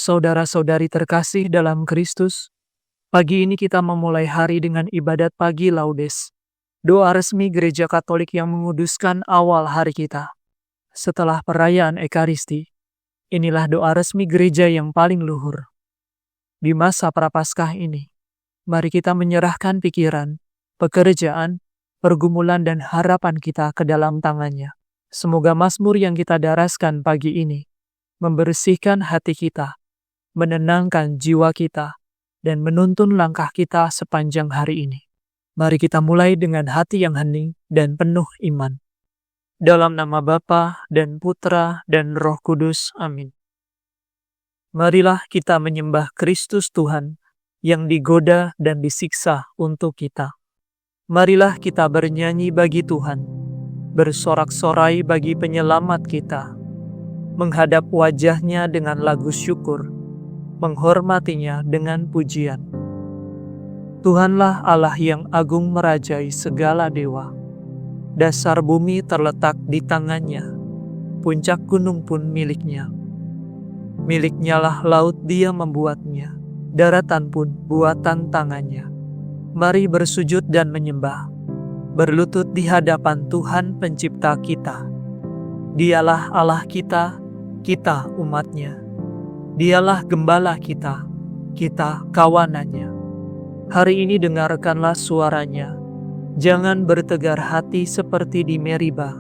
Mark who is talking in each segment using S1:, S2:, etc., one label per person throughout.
S1: Saudara-saudari terkasih dalam Kristus, pagi ini kita memulai hari dengan ibadat pagi Laudes, doa resmi Gereja Katolik yang menguduskan awal hari kita. Setelah perayaan Ekaristi, inilah doa resmi gereja yang paling luhur. Di masa Prapaskah ini, mari kita menyerahkan pikiran, pekerjaan, pergumulan dan harapan kita ke dalam tangan-Nya. Semoga mazmur yang kita daraskan pagi ini membersihkan hati kita, menenangkan jiwa kita, dan menuntun langkah kita sepanjang hari ini. Mari kita mulai dengan hati yang hening dan penuh iman. Dalam nama Bapa dan Putra dan Roh Kudus. Amin. Marilah kita menyembah Kristus Tuhan yang digoda dan disiksa untuk kita. Marilah kita bernyanyi bagi Tuhan, bersorak-sorai bagi penyelamat kita, menghadap wajah-Nya dengan lagu syukur, menghormatinya dengan pujian. Tuhanlah Allah yang agung merajai segala dewa. Dasar bumi terletak di tangan-Nya, puncak gunung pun milik-Nya. Milik-Nya lah laut, Dia membuatnya, daratan pun buatan tangan-Nya. Mari bersujud dan menyembah, berlutut di hadapan Tuhan pencipta kita. Dialah Allah kita, kita umat-Nya. Dialah gembala kita, kita kawanan-Nya. Hari ini dengarkanlah suara-Nya. Jangan bertegar hati seperti di Meriba,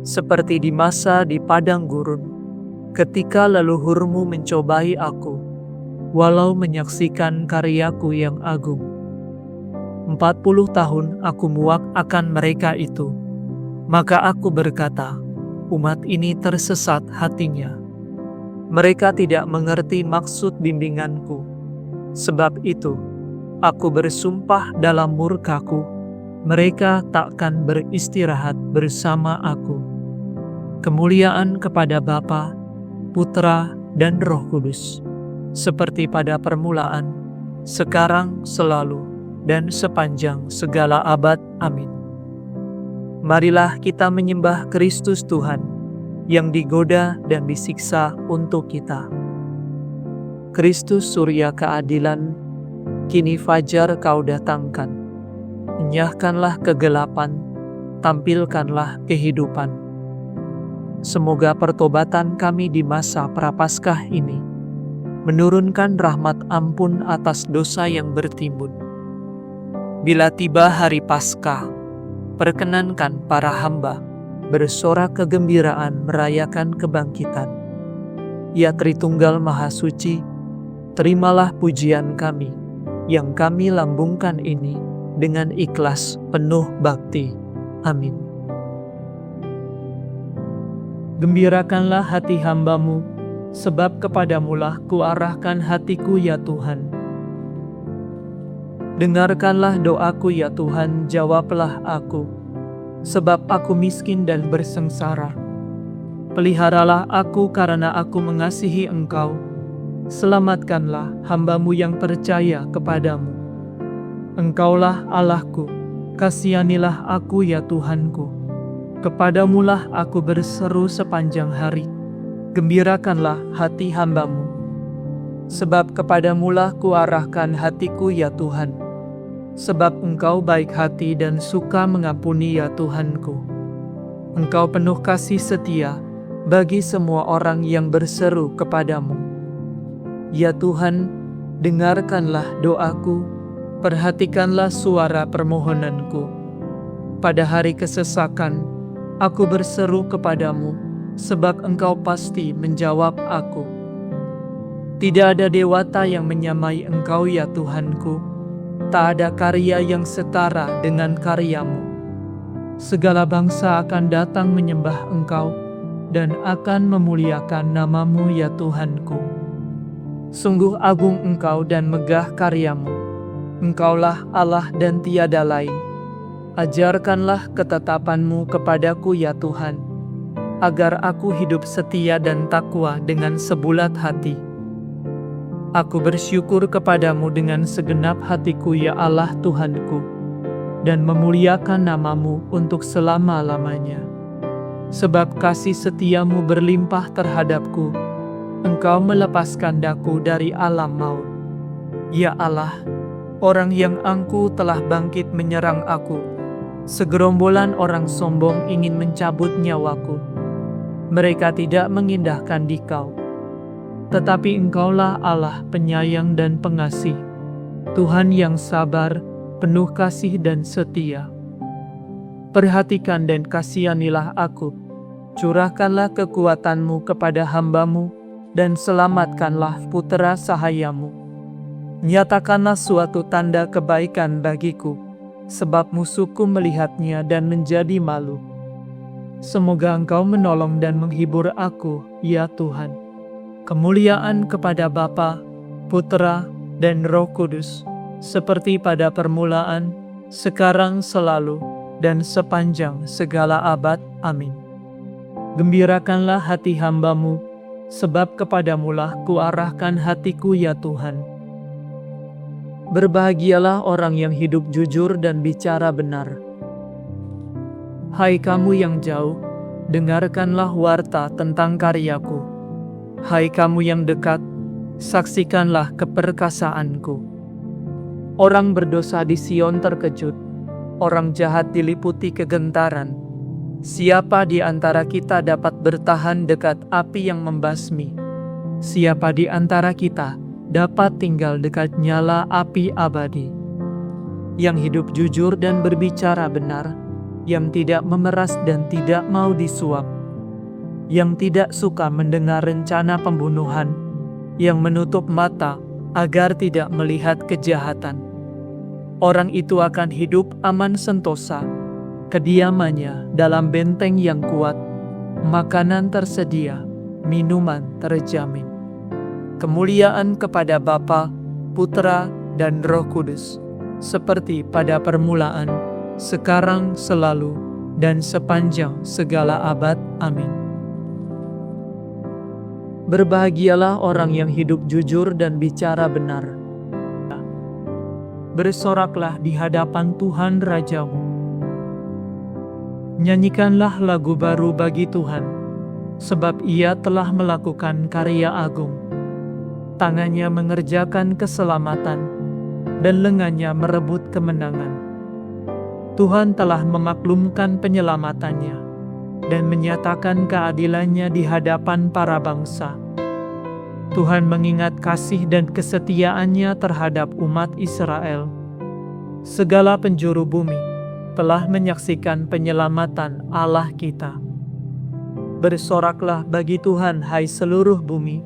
S1: seperti di masa di padang gurun, ketika leluhurmu mencobai aku, walau menyaksikan karyaku yang agung. 40 tahun aku muak akan mereka itu, maka aku berkata, umat ini tersesat hatinya. Mereka tidak mengerti maksud bimbinganku. Sebab itu, aku bersumpah dalam murkaku, mereka takkan beristirahat bersama aku. Kemuliaan kepada Bapa, Putra, dan Roh Kudus, seperti pada permulaan, sekarang, selalu, dan sepanjang segala abad. Amin. Marilah kita menyembah Kristus Tuhan, yang digoda dan disiksa untuk kita. Kristus surya keadilan, kini fajar Kau datangkan. Enyahkanlah kegelapan, tampilkanlah kehidupan. Semoga pertobatan kami di masa Prapaskah ini menurunkan rahmat ampun atas dosa yang bertimbun. Bila tiba hari Paskah, perkenankan para hamba bersorak kegembiraan merayakan kebangkitan. Ya Tritunggal Maha Suci, terimalah pujian kami yang kami lambungkan ini dengan ikhlas penuh bakti. Amin. Gembirakanlah hati hamba-Mu, sebab kepadamu-lah kuarahkan hatiku ya Tuhan. Dengarkanlah doaku ya Tuhan, jawablah aku, sebab aku miskin dan bersengsara. Peliharalah aku karena aku mengasihi Engkau. Selamatkanlah hamba-Mu yang percaya kepadamu. Engkaulah Allahku, kasihanilah aku ya Tuhanku. Kepadamu-lah aku berseru sepanjang hari. Gembirakanlah hati hamba-Mu. Sebab kepadamu-lah kuarahkan hatiku ya Tuhan. Sebab Engkau baik hati dan suka mengampuni ya Tuhanku. Engkau penuh kasih setia bagi semua orang yang berseru kepadamu. Ya Tuhan, dengarkanlah doaku, perhatikanlah suara permohonanku. Pada hari kesesakan, aku berseru kepadamu, sebab Engkau pasti menjawab aku. Tidak ada dewata yang menyamai Engkau ya Tuhanku, tak ada karya yang setara dengan karya-Mu. Segala bangsa akan datang menyembah Engkau, dan akan memuliakan nama-Mu ya Tuhanku. Sungguh agung Engkau dan megah karya-Mu. Engkaulah Allah dan tiada lain. Ajarkanlah ketetapan-Mu kepadaku ya Tuhan, agar aku hidup setia dan takwa dengan sebulat hati. Aku bersyukur kepadamu dengan segenap hatiku ya Allah Tuhanku, dan memuliakan nama-Mu untuk selama-lamanya. Sebab kasih setiamu berlimpah terhadapku, Engkau melepaskan daku dari alam maut. Ya Allah, orang yang angkuh telah bangkit menyerang aku. Segerombolan orang sombong ingin mencabut nyawaku. Mereka tidak mengindahkan Dikau. Tetapi Engkaulah Allah penyayang dan pengasih, Tuhan yang sabar, penuh kasih dan setia. Perhatikan dan kasihanilah aku. Curahkanlah kekuatan-Mu kepada hamba-Mu, dan selamatkanlah putera sahayamu. Nyatakanlah suatu tanda kebaikan bagiku, sebab musuhku melihatnya dan menjadi malu. Semoga Engkau menolong dan menghibur aku, ya Tuhan. Kemuliaan kepada Bapa, Putera, dan Roh Kudus, seperti pada permulaan, sekarang, selalu, dan sepanjang segala abad. Amin. Gembirakanlah hati hamba-Mu, sebab kepadamu-lah kuarahkan hatiku, ya Tuhan. Berbahagialah orang yang hidup jujur dan bicara benar. Hai kamu yang jauh, dengarkanlah warta tentang karyaku. Hai kamu yang dekat, saksikanlah keperkasaanku. Orang berdosa di Sion terkejut, orang jahat diliputi kegentaran. Siapa di antara kita dapat bertahan dekat api yang membasmi? Siapa di antara kita dapat tinggal dekat nyala api abadi? Yang hidup jujur dan berbicara benar, yang tidak memeras dan tidak mau disuap, yang tidak suka mendengar rencana pembunuhan, yang menutup mata agar tidak melihat kejahatan. Orang itu akan hidup aman sentosa, kediamannya dalam benteng yang kuat, makanan tersedia, minuman terjamin. Kemuliaan kepada Bapa, Putera, dan Roh Kudus, seperti pada permulaan, sekarang, selalu, dan sepanjang segala abad. Amin. Berbahagialah orang yang hidup jujur dan bicara benar. Bersoraklah di hadapan Tuhan Rajamu. Nyanyikanlah lagu baru bagi Tuhan, sebab Ia telah melakukan karya agung. Tangannya mengerjakan keselamatan, dan lengannya merebut kemenangan. Tuhan telah memaklumkan penyelamatannya, dan menyatakan keadilannya di hadapan para bangsa. Tuhan mengingat kasih dan kesetiaannya terhadap umat Israel. Segala penjuru bumi telah menyaksikan penyelamatan Allah kita. Bersoraklah bagi Tuhan, hai seluruh bumi.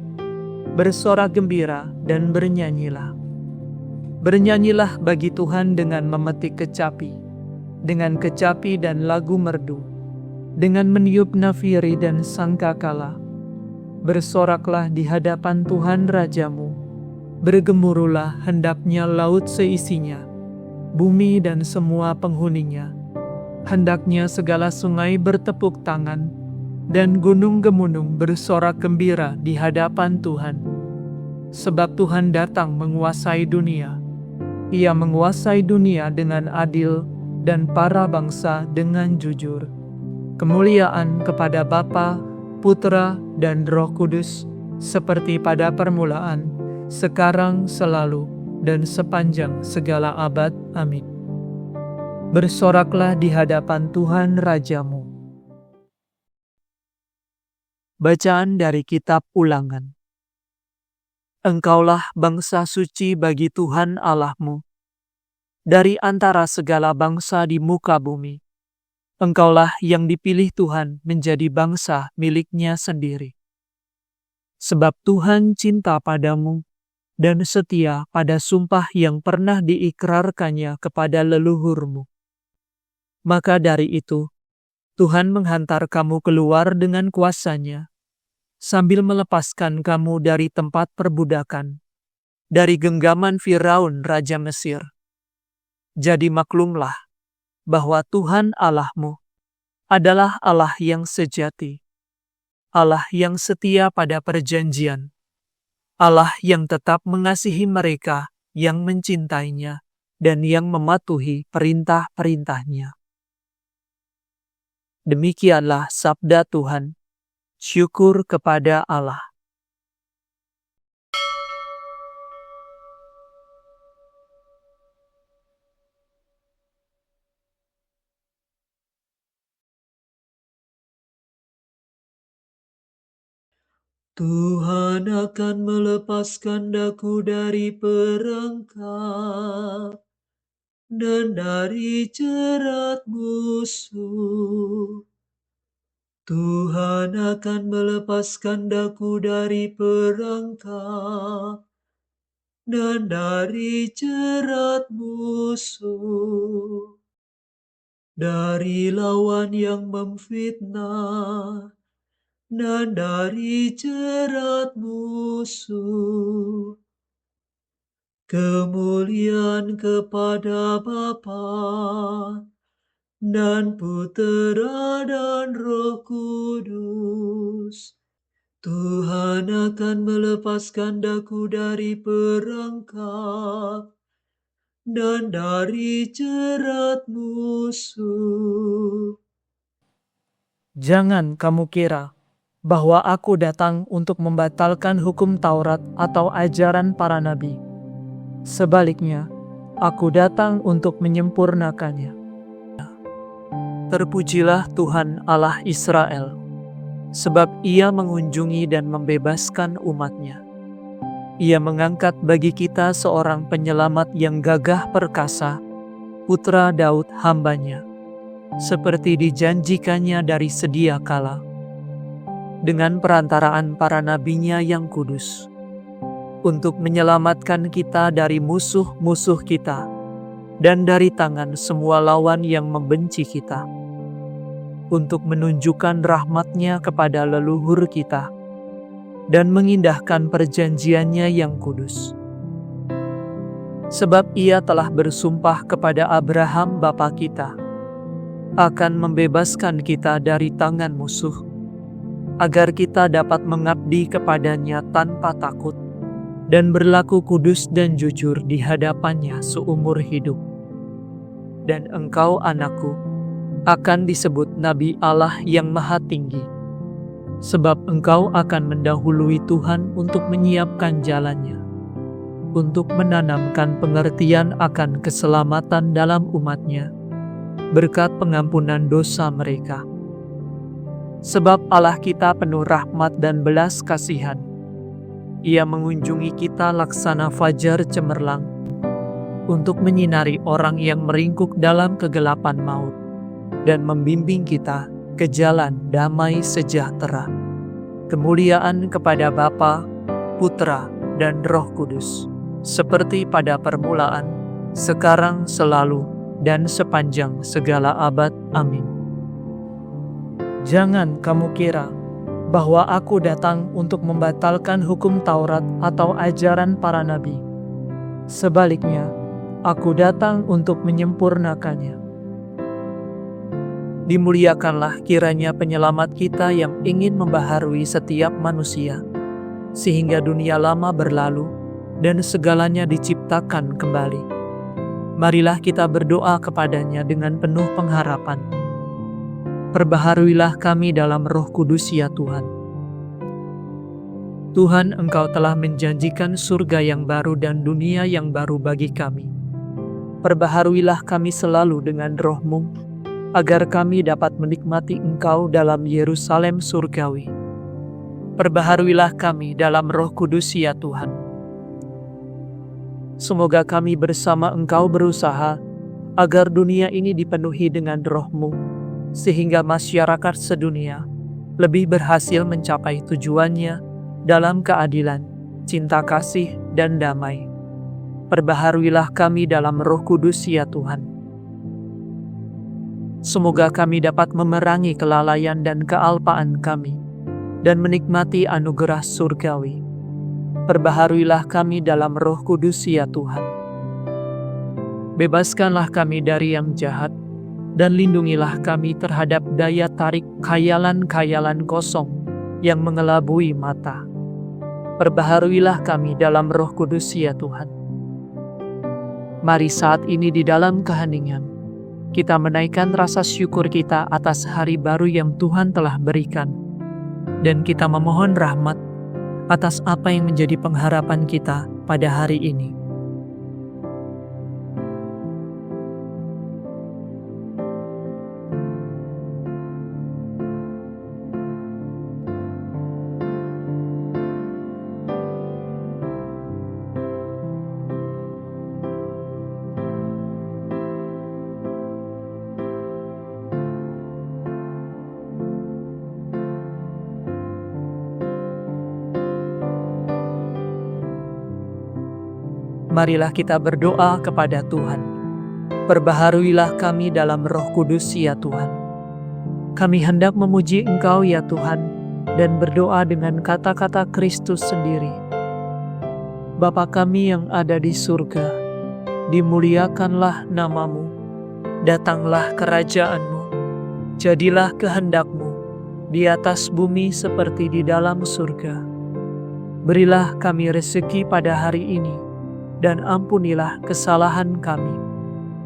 S1: Bersorak gembira dan bernyanyilah. Bernyanyilah bagi Tuhan dengan memetik kecapi, dengan kecapi dan lagu merdu, dengan meniup nafiri dan sangkakala. Bersoraklah di hadapan Tuhan Rajamu. Bergemuruhlah hendaknya laut seisinya, bumi dan semua penghuninya. Hendaknya segala sungai bertepuk tangan, dan gunung-gemunung bersorak gembira di hadapan Tuhan. Sebab Tuhan datang menguasai dunia. Ia menguasai dunia dengan adil, dan para bangsa dengan jujur. Kemuliaan kepada Bapa, Putera, dan Roh Kudus, seperti pada permulaan, sekarang, selalu, dan sepanjang segala abad. Amin. Bersoraklah di hadapan Tuhan Rajamu. Bacaan dari Kitab Ulangan. Engkaulah bangsa suci bagi Tuhan Allahmu. Dari antara segala bangsa di muka bumi, Engkaulah yang dipilih Tuhan menjadi bangsa milik-Nya sendiri. Sebab Tuhan cinta padamu dan setia pada sumpah yang pernah diikrarkannya kepada leluhurmu. Maka dari itu, Tuhan menghantar kamu keluar dengan kuasa-Nya, sambil melepaskan kamu dari tempat perbudakan, dari genggaman Firaun Raja Mesir. Jadi maklumlah bahwa Tuhan Allahmu adalah Allah yang sejati, Allah yang setia pada perjanjian, Allah yang tetap mengasihi mereka yang mencintainya dan yang mematuhi perintah-perintahnya. Demikianlah sabda Tuhan. Syukur kepada Allah. Tuhan akan melepaskan daku dari perangkap dan dari jerat musuh. Tuhan akan melepaskan daku dari perangkap dan dari jerat musuh, dari lawan yang memfitnah, dan dari jerat musuh. Kemuliaan kepada Bapa dan Putera dan Roh Kudus. Tuhan akan melepaskan daku dari perangkap dan dari jerat musuh. Jangan kamu kira bahwa aku datang untuk membatalkan hukum Taurat atau ajaran para nabi. Sebaliknya, aku datang untuk menyempurnakannya. Terpujilah Tuhan Allah Israel, sebab Ia mengunjungi dan membebaskan umat-Nya. Ia mengangkat bagi kita seorang penyelamat yang gagah perkasa, putra Daud hamba-Nya, seperti dijanjikannya dari sedia kala, dengan perantaraan para nabi-Nya yang kudus, untuk menyelamatkan kita dari musuh-musuh kita, dan dari tangan semua lawan yang membenci kita, untuk menunjukkan rahmat-Nya kepada leluhur kita, dan mengindahkan perjanjiannya yang kudus. Sebab Ia telah bersumpah kepada Abraham bapa kita, akan membebaskan kita dari tangan musuh, agar kita dapat mengabdi kepadanya tanpa takut, dan berlaku kudus dan jujur di hadapannya seumur hidup. Dan engkau, anakku, akan disebut Nabi Allah yang Maha Tinggi, sebab engkau akan mendahului Tuhan untuk menyiapkan jalannya, untuk menanamkan pengertian akan keselamatan dalam umat-Nya, berkat pengampunan dosa mereka. Sebab Allah kita penuh rahmat dan belas kasihan. Ia mengunjungi kita laksana fajar cemerlang, untuk menyinari orang yang meringkuk dalam kegelapan maut, dan membimbing kita ke jalan damai sejahtera. Kemuliaan kepada Bapa, Putra, dan Roh Kudus, seperti pada permulaan, sekarang, selalu, dan sepanjang segala abad. Amin. Jangan kamu kira bahwa aku datang untuk membatalkan hukum Taurat atau ajaran para nabi. Sebaliknya, aku datang untuk menyempurnakannya. Dimuliakanlah kiranya penyelamat kita yang ingin membaharui setiap manusia, sehingga dunia lama berlalu dan segalanya diciptakan kembali. Marilah kita berdoa kepadanya dengan penuh pengharapan. Perbaharuilah kami dalam Roh Kudus ya Tuhan. Tuhan, Engkau telah menjanjikan surga yang baru dan dunia yang baru bagi kami. Perbaharuilah kami selalu dengan Roh-Mu, agar kami dapat menikmati Engkau dalam Yerusalem surgawi. Perbaharuilah kami dalam Roh Kudus ya Tuhan. Semoga kami bersama Engkau berusaha agar dunia ini dipenuhi dengan Roh-Mu, sehingga masyarakat sedunia lebih berhasil mencapai tujuannya dalam keadilan, cinta kasih, dan damai. Perbaharuilah kami dalam Roh Kudus ya Tuhan. Semoga kami dapat memerangi kelalaian dan kealpaan kami, dan menikmati anugerah surgawi. Perbaharuilah kami dalam Roh Kudus ya Tuhan. Bebaskanlah kami dari yang jahat, dan lindungilah kami terhadap daya tarik khayalan-khayalan kosong yang mengelabui mata. Perbaharuilah kami dalam Roh Kudus ya Tuhan. Mari saat ini di dalam keheningan, kita menaikkan rasa syukur kita atas hari baru yang Tuhan telah berikan, dan kita memohon rahmat atas apa yang menjadi pengharapan kita pada hari ini. Marilah kita berdoa kepada Tuhan. Perbaharuilah kami dalam Roh Kudus ya Tuhan. Kami hendak memuji Engkau ya Tuhan, dan berdoa dengan kata-kata Kristus sendiri. Bapa kami yang ada di surga, dimuliakanlah namamu, datanglah kerajaan-mu, jadilah kehendak-mu di atas bumi seperti di dalam surga. Berilah kami rezeki pada hari ini, dan ampunilah kesalahan kami,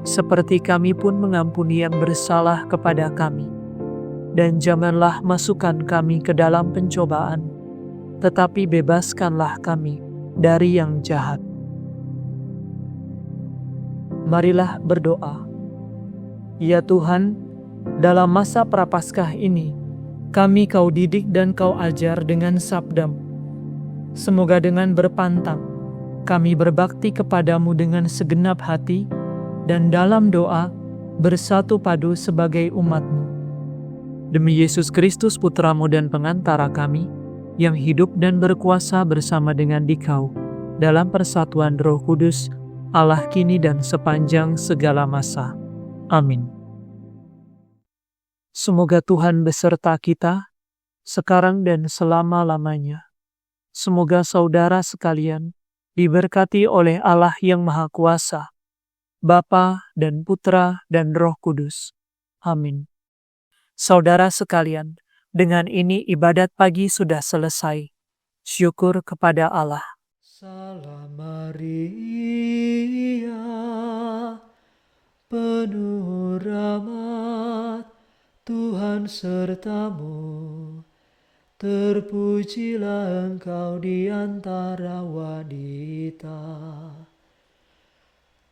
S1: seperti kami pun mengampuni yang bersalah kepada kami. Dan janganlah masukkan kami ke dalam pencobaan, tetapi bebaskanlah kami dari yang jahat. Marilah berdoa. Ya Tuhan, dalam masa Prapaskah ini, kami Kau didik dan Kau ajar dengan sabda-Mu. Semoga dengan berpantang, kami berbakti kepadamu dengan segenap hati, dan dalam doa bersatu padu sebagai umat-Mu. Demi Yesus Kristus Putra-Mu dan pengantara kami, yang hidup dan berkuasa bersama dengan Dikau, dalam persatuan Roh Kudus, Allah kini dan sepanjang segala masa. Amin. Semoga Tuhan beserta kita, sekarang dan selama-lamanya. Semoga saudara sekalian diberkati oleh Allah yang Maha Kuasa, Bapa dan Putra dan Roh Kudus. Amin. Saudara sekalian, dengan ini ibadat pagi sudah selesai. Syukur kepada Allah. Salam Maria, penuh rahmat, Tuhan sertamu. Terpujilah engkau di antara wanita,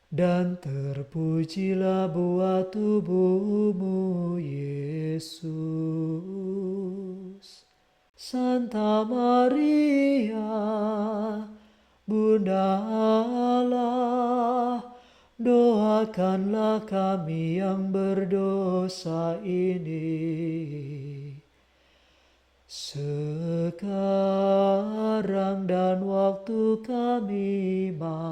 S1: dan terpujilah buah tubuhmu, Yesus. Santa Maria, Bunda Allah, doakanlah kami yang berdosa ini, sekarang dan waktu kami mati.